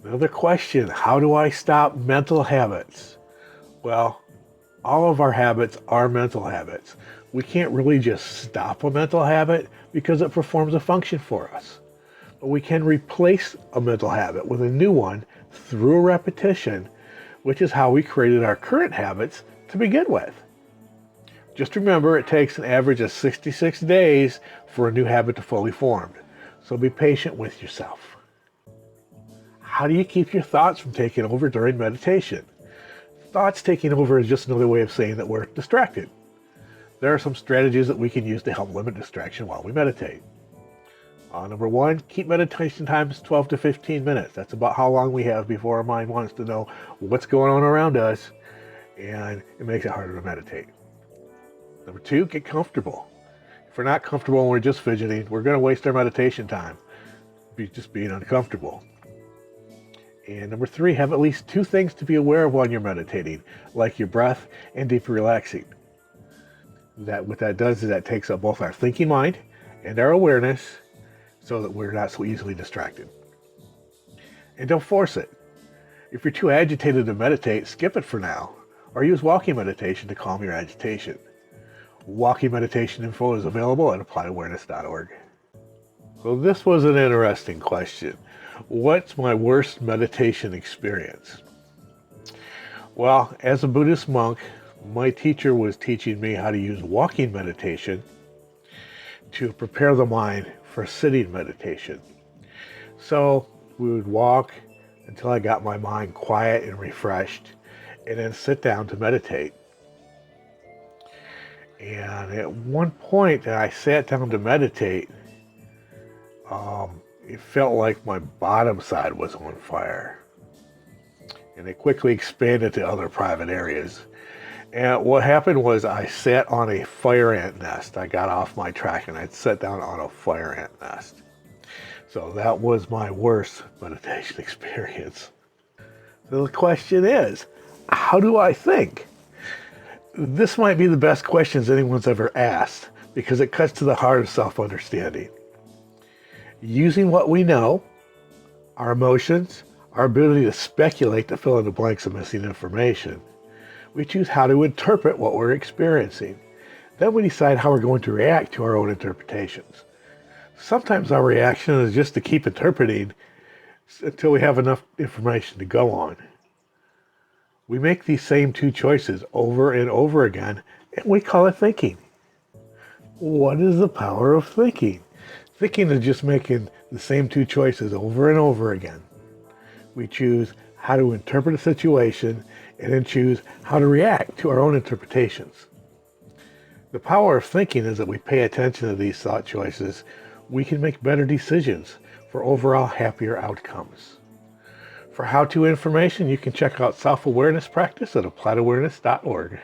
Another question, how do I stop mental habits? Well, all of our habits are mental habits. We can't really just stop a mental habit because it performs a function for us. But we can replace a mental habit with a new one through repetition, which is how we created our current habits to begin with. Just remember, it takes an average of 66 days for a new habit to fully form. So be patient with yourself. How do you keep your thoughts from taking over during meditation? Thoughts taking over is just another way of saying that we're distracted. There are some strategies that we can use to help limit distraction while we meditate. Number one, keep meditation times 12 to 15 minutes. That's about how long we have before our mind wants to know what's going on around us, and it makes it harder to meditate. Number two, get comfortable. If we're not comfortable and we're just fidgeting, we're going to waste our meditation time just being uncomfortable. And number three, have at least two things to be aware of while you're meditating, like your breath and deep relaxing. What that does is that takes up both our thinking mind and our awareness so that we're not so easily distracted. And don't force it. If you're too agitated to meditate, skip it for now, or use walking meditation to calm your agitation. Walking meditation info is available at applyawareness.org. So this was an interesting question. What's my worst meditation experience? Well, as a Buddhist monk, my teacher was teaching me how to use walking meditation to prepare the mind for sitting meditation. So we would walk until I got my mind quiet and refreshed, and then sit down to meditate. And at one point that I sat down to meditate, it felt like my bottom side was on fire. And it quickly expanded to other private areas. And what happened was I sat on a fire ant nest. I got off my track and I sat down on a fire ant nest. So that was my worst meditation experience. So the question is, how do I think? This might be the best questions anyone's ever asked because it cuts to the heart of self-understanding. Using what we know, our emotions, our ability to speculate to fill in the blanks of missing information, we choose how to interpret what we're experiencing. Then we decide how we're going to react to our own interpretations. Sometimes our reaction is just to keep interpreting until we have enough information to go on. We make these same two choices over and over again, and we call it thinking. What is the power of thinking? Thinking is just making the same two choices over and over again. We choose how to interpret a situation and then choose how to react to our own interpretations. The power of thinking is that we pay attention to these thought choices. We can make better decisions for overall happier outcomes. For how-to information, you can check out Self-Awareness Practice at applyawareness.org.